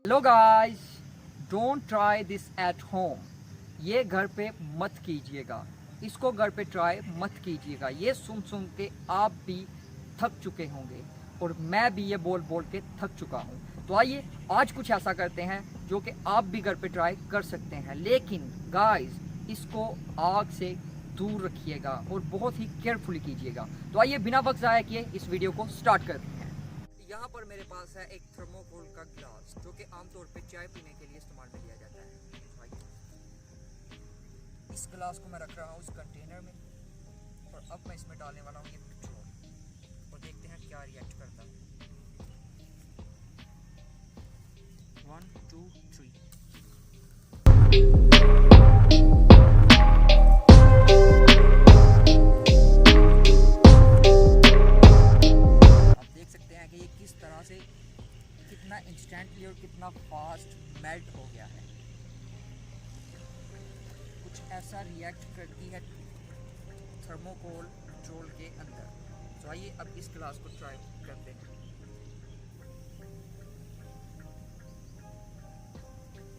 Hello guys, don't try this at home. ये घर पे मत कीजिएगा, इसको घर पे ट्राई मत कीजिएगा। ये सुन सुन के आप भी थक चुके होंगे और मैं भी ये बोल बोल के थक चुका हूँ। तो आइए आज कुछ ऐसा करते हैं जो कि आप भी घर पे ट्राई कर सकते हैं, लेकिन गाइस इसको आग से दूर रखिएगा और बहुत ही केयरफुली कीजिएगा। तो आइए बिना वक्त ज़ाया किए इस वीडियो को स्टार्ट करते हैं। यहाँ पर मेरे पास है एक थर्मोकोल का ग्लास जो कि आमतौर पे चाय पीने के लिए इस्तेमाल में लिया जाता है। इस ग्लास को मैं रख रहा हूँ इस कंटेनर में और अब मैं इसमें डालने वाला हूँ ये पेट्रोल और देखते हैं क्या रिएक्ट करता है। 1 2 3। देख सकते हैं कि ये किस तरह से कितना इंस्टेंटली और कितना फास्ट मेल्ट हो गया है। कुछ ऐसा रिएक्ट करती है थर्मोकोल पेट्रोल के अंदर। तो आइए अब इस ग्लास को ट्राई करते हैं।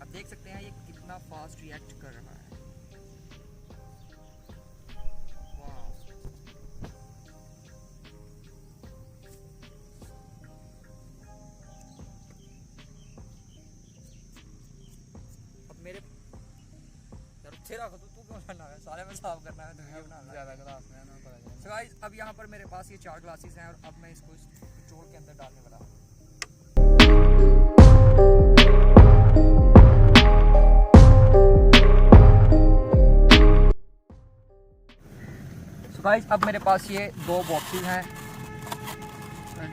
अब देख सकते हैं ये कितना फास्ट रिएक्ट कर रहा है। मेरे तेरा तू क्यों करना है, सारे में साफ करना है, वीडियो बनाना ज्यादा ग्लास में ना पता चले। सो गाइस अब यहाँ पर मेरे पास ये 4 ग्लासेस हैं और अब मैं इसको इस पेट्रोल के अंदर डालने वाला हूँ। सो गाइस अब मेरे पास ये 2 बॉक्सेस हैं,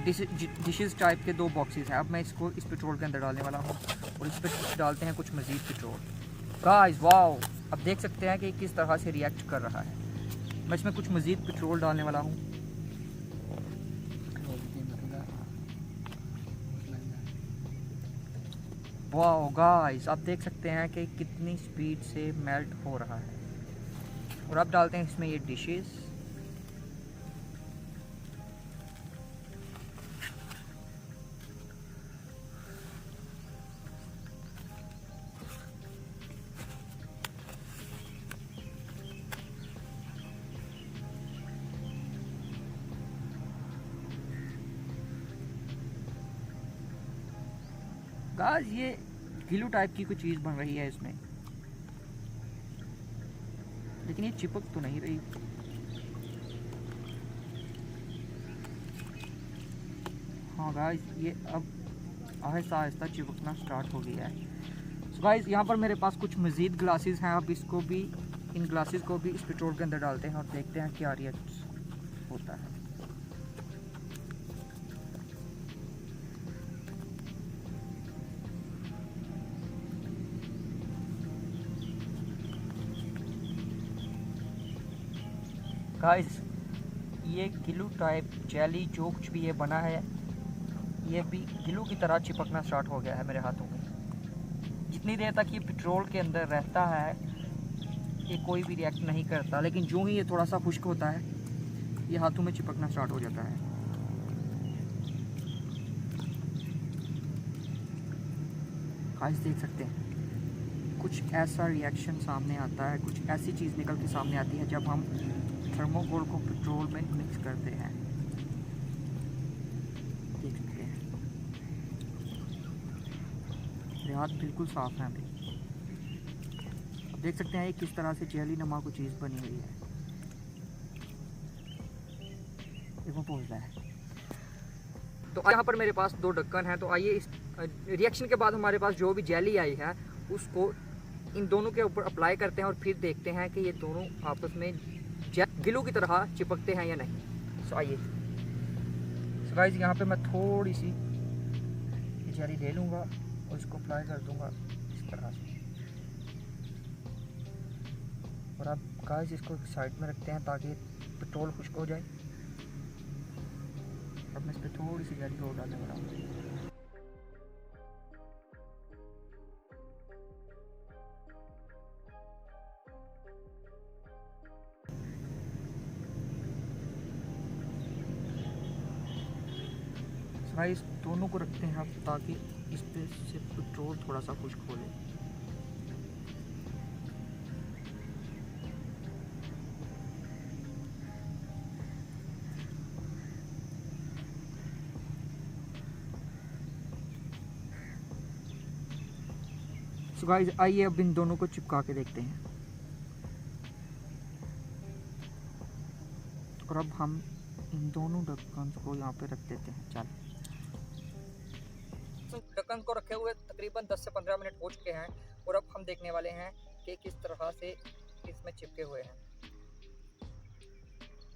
डिशेस टाइप के 2 बॉक्सेस हैं। अब मैं इसको इस पेट्रोल के अंदर डालने वाला हूँ और इस पर डालते हैं कुछ मज़ीद पेट्रोल। गाइस वाओ, अब देख सकते हैं कि किस तरह से रिएक्ट कर रहा है। मैं इसमें कुछ मज़ीद पेट्रोल डालने वाला हूँ। वाओ गाइस, आप देख सकते हैं कि कितनी स्पीड से मेल्ट हो रहा है। और अब डालते हैं इसमें ये डिशेस। गाइस ये गिलू टाइप की कोई चीज़ बन रही है इसमें, लेकिन ये चिपक तो नहीं रही। हाँ गाइस ये अब आहिस्ता आहिस्ता चिपकना स्टार्ट हो गया है। सो गाइस यहाँ पर मेरे पास कुछ मज़ीद ग्लासेस हैं। अब इसको भी, इन ग्लासेस को भी इस पेट्रोल के अंदर डालते हैं और देखते हैं क्या रिएक्ट होता है। गाइस ये गिलू टाइप जेली जो कुछ भी ये बना है, ये भी गिलू की तरह चिपकना स्टार्ट हो गया है मेरे हाथों में। जितनी देर तक ये पेट्रोल के अंदर रहता है ये कोई भी रिएक्ट नहीं करता, लेकिन जो ही ये थोड़ा सा खुश्क होता है ये हाथों में चिपकना स्टार्ट हो जाता है। गाइस देख सकते हैं कुछ ऐसा रिएक्शन सामने आता है, कुछ ऐसी चीज़ निकल के सामने आती है जब हम थर्मोकोल को पेट्रोल में मिक्स करते हैं। देख सकते हैं मेरे हाथ बिल्कुल साफ हैं अभी। अब देख सकते हैं ये किस तरह से जेली नमा को चीज़ बनी हुई है। देखो पहुँच रहा है। तो यहाँ पर मेरे पास 2 ढक्कन हैं। तो आइए इस रिएक्शन के बाद हमारे पास जो भी जेली आई है उसको इन दोनों के ऊपर अप्लाई करते हैं और फिर देखते हैं कि ये दोनों आपस में गिलू की तरह चिपकते हैं या नहीं। सो आइए गाइस यहाँ पे मैं थोड़ी सी जेली ले लूँगा और इसको अप्लाई कर दूँगा इस तरह से। और अब गाइस इसको साइड में रखते हैं ताकि पेट्रोल खुश्क हो जाए। अब मैं इस पर थोड़ी सी जेली और डालने वाला हूँ। गाइस दोनों को रखते हैं आप ताकि इस पे से पेट्रोल थोड़ा सा खुश्क हो ले। सो गाइस आइए अब इन दोनों को चिपका के देखते हैं। और अब हम इन दोनों ढक्कन को यहाँ पे रख देते हैं। चल ढक्कन को रखे हुए तकरीबन 10 से 15 मिनट हो चुके हैं और अब हम देखने वाले हैं कि किस तरह से इसमें चिपके हुए हैं।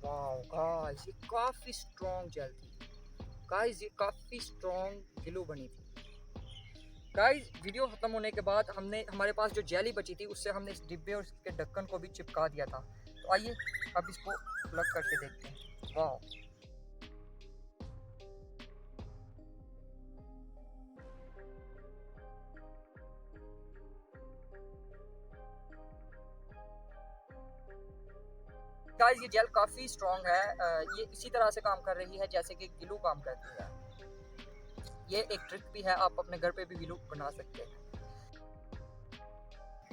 वाओ गाइस ये काफ़ी स्ट्रॉन्ग जेल थी। गाइस ये काफ़ी स्ट्रॉन्ग ग्लू बनी थी। गाइस वीडियो ख़त्म होने के बाद हमने हमारे पास जो जेली बची थी उससे हमने इस डिब्बे और इसके ढक्कन को भी चिपका दिया था। तो आइए अब इसको प्लग करके देखते हैं। वाओ गाइस ये जेल काफ़ी स्ट्रॉन्ग है। ये इसी तरह से काम कर रही है जैसे कि ग्लू काम करती है। ये एक ट्रिक भी है, आप अपने घर पे भी ग्लू बना सकते हैं।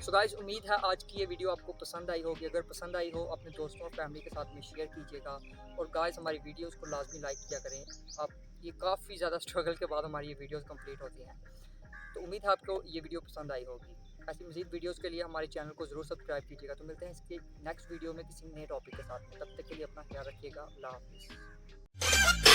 सो गाइस उम्मीद है आज की ये वीडियो आपको पसंद आई होगी। अगर पसंद आई हो अपने दोस्तों और फैमिली के साथ में शेयर कीजिएगा और गाइस हमारी वीडियोस को लाजमी लाइक किया करें। आप ये काफ़ी ज़्यादा स्ट्रगल के बाद हमारी ये वीडियोस कंप्लीट होती हैं। तो उम्मीद है आपको ये वीडियो पसंद आई होगी। ऐसी मज़ीद वीडियोस के लिए हमारे चैनल को ज़रूर सब्सक्राइब कीजिएगा। तो मिलते हैं इसके नेक्स्ट वीडियो में किसी नए टॉपिक के साथ में। तब तक के लिए अपना ख्याल रखिएगा। अल्लाह हाफिज़।